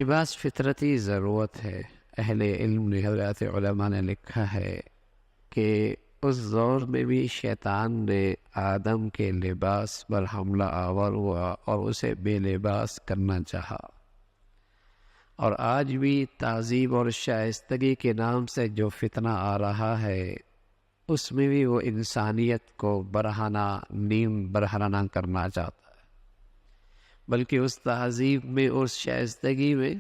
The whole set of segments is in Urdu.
لباس فطرتی ضرورت ہے۔ اہل علم نے، حضرات علماء نے لکھا ہے کہ اس دور میں بھی شیطان نے آدم کے لباس پر حملہ آور ہوا اور اسے بے لباس کرنا چاہا، اور آج بھی تہذیب اور شائستگی کے نام سے جو فتنہ آ رہا ہے اس میں بھی وہ انسانیت کو برہنہ نیم برہنہ کرنا چاہتا ہے، بلکہ اس تہذیب میں، اس شائستگی میں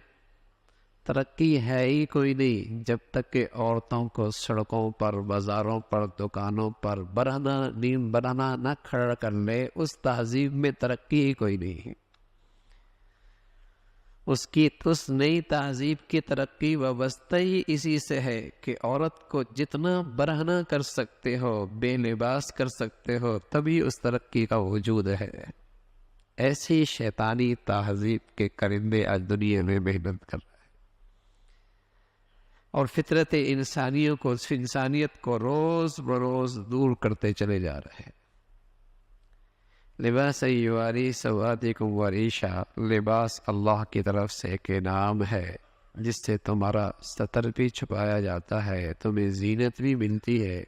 ترقی ہے ہی کوئی نہیں جب تک کہ عورتوں کو سڑکوں پر، بازاروں پر، دکانوں پر برہنہ نیم برہنہ نہ کھڑا کر لے، اس تہذیب میں ترقی ہی کوئی نہیں ہے۔ اس نئی تہذیب کی ترقی وابستہ ہی اسی سے ہے کہ عورت کو جتنا برہنہ کر سکتے ہو، بے لباس کر سکتے ہو، تبھی اس ترقی کا وجود ہے۔ ایسی شیطانی تہذیب کے کرندے آج دنیا میں محنت کر رہے ہیں اور فطرت انسانیت کو روز بروز دور کرتے چلے جا رہے ہیں۔ لباس یواری سواتکم وریشا، لباس اللہ کی طرف سے ایک انعام ہے جس سے تمہارا ستر بھی چھپایا جاتا ہے، تمہیں زینت بھی ملتی ہے۔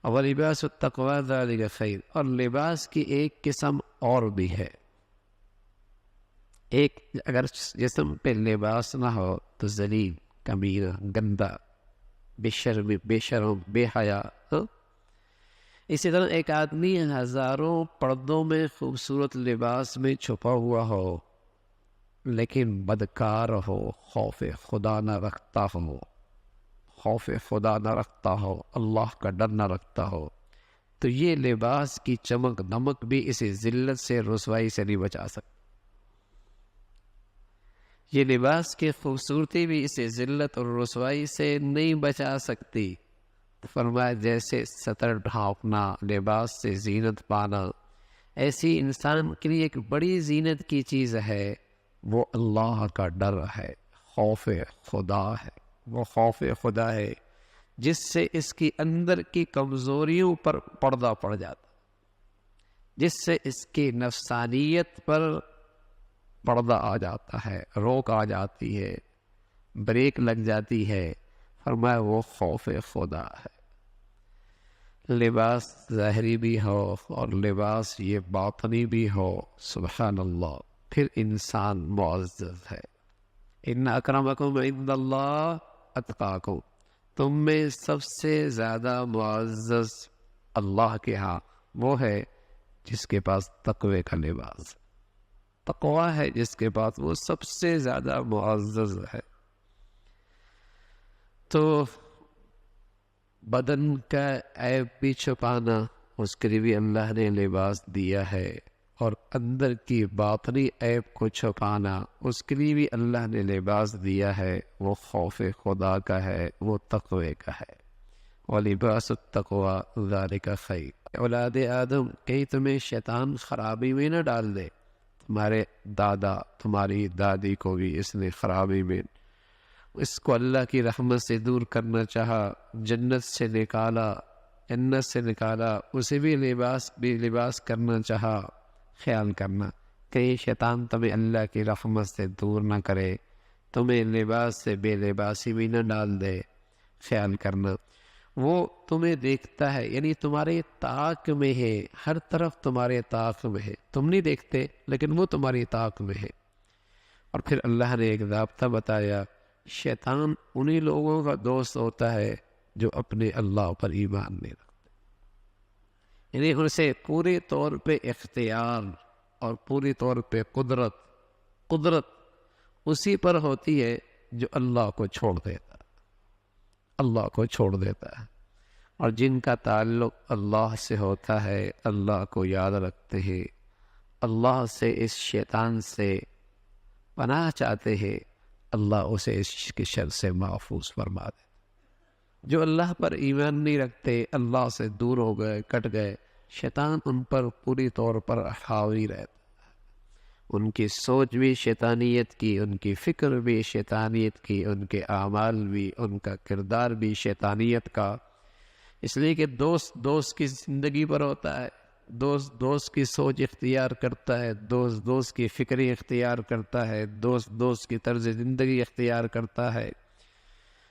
اور لباس التقوی ذالک خیر، اور لباس کی ایک قسم اور بھی ہے۔ ایک اگر جسم پہ لباس نہ ہو تو ذلیل، کمینہ، گندا، بے شرم، بے حیا۔ اسی طرح ایک آدمی ہزاروں پردوں میں خوبصورت لباس میں چھپا ہوا ہو لیکن بدکار ہو، خوف خدا نہ رکھتا ہو، اللہ کا ڈر نہ رکھتا ہو، تو یہ لباس کی چمک دمک بھی اسے ذلت سے، رسوائی سے نہیں بچا سکتی۔ یہ لباس کی خوبصورتی بھی اسے ذلت اور رسوائی سے نہیں بچا سکتی۔ فرمایا جیسے ستر ڈھانپنا، لباس سے زینت پانا، ایسی انسان کے لیے ایک بڑی زینت کی چیز ہے، وہ اللہ کا ڈر ہے، خوف خدا ہے۔ وہ خوف خدا ہے جس سے اس کی اندر کی کمزوریوں پر پردہ پڑ جاتا، جس سے اس کی نفسانیت پر پردہ آ جاتا ہے، روک آ جاتی ہے، بریک لگ جاتی ہے۔ فرمایا وہ خوف خدا ہے۔ لباس ظاہری بھی ہو اور لباس یہ باطنی بھی ہو، سبحان اللہ، پھر انسان معزز ہے۔ ان اکرمکم عند اللہ اتقاکم، تم میں سب سے زیادہ معزز اللہ کے ہاں وہ ہے جس کے پاس تقوی کا لباس، تقوی ہے جس کے پاس، وہ سب سے زیادہ معزز ہے۔ تو بدن کا عیب بھی چھپانا، اس کے لیے بھی اللہ نے لباس دیا ہے، اور اندر کی باطنی عیب کو چھپانا، اس کے لیے بھی اللہ نے لباس دیا ہے، وہ خوف خدا کا ہے، وہ تقوی کا ہے۔ وَلِبَاسُ التَّقْوَى ذَلِكَ خَيْرٌ۔ اولاد آدم، کہیں تمہیں شیطان خرابی میں نہ ڈال دے۔ تمہارے دادا، تمہاری دادی کو بھی اس نے خرابی میں، اس کو اللہ کی رحمت سے دور کرنا چاہا، جنت سے نکالا، اسے بھی لباس کرنا چاہا۔ خیال کرنا کہیں شیطان تمہیں اللہ کی رحمت سے دور نہ کرے، تمہیں لباس سے بے لباسی بھی نہ ڈال دے۔ خیال کرنا وہ تمہیں دیکھتا ہے، یعنی تمہارے طاق میں ہے، ہر طرف تمہارے طاق میں ہے، تم نہیں دیکھتے لیکن وہ تمہاری طاق میں ہے۔ اور پھر اللہ نے ایک ضابطہ بتایا، شیطان انہی لوگوں کا دوست ہوتا ہے جو اپنے اللہ پر ایمان نہیں رکھتے، یعنی ان سے پورے طور پہ اختیار اور پوری طور پہ قدرت اسی پر ہوتی ہے جو اللہ کو چھوڑ دیتا ہے۔ اور جن کا تعلق اللہ سے ہوتا ہے، اللہ کو یاد رکھتے ہیں، اللہ سے اس شیطان سے پناہ چاہتے ہیں، اللہ اسے اس کے شر سے محفوظ فرما دے۔ جو اللہ پر ایمان نہیں رکھتے، اللہ سے دور ہو گئے، کٹ گئے، شیطان ان پر پوری طور پر حاوی رہتا، ان کی سوچ بھی شیطانیت کی، ان کی فکر بھی شیطانیت کی، ان کے اعمال بھی، ان کا کردار بھی شیطانیت کا۔ اس لیے کہ دوست کی زندگی پر ہوتا ہے، دوست دوست کی سوچ اختیار کرتا ہے، دوست دوست کی فکری اختیار کرتا ہے، دوست دوست کی طرز زندگی اختیار کرتا ہے۔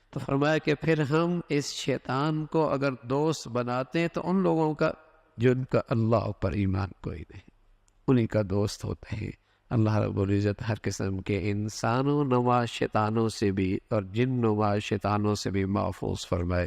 تو فرمایا کہ پھر ہم اس شیطان کو اگر دوست بناتے ہیں تو ان لوگوں کا جن کا اللہ پر ایمان کوئی نہیں، انہی کا دوست ہوتا ہے۔ اللہ رب العزت ہر قسم کے انسانوں نما شیطانوں سے بھی اور جن نما شیطانوں سے بھی محفوظ فرمائے۔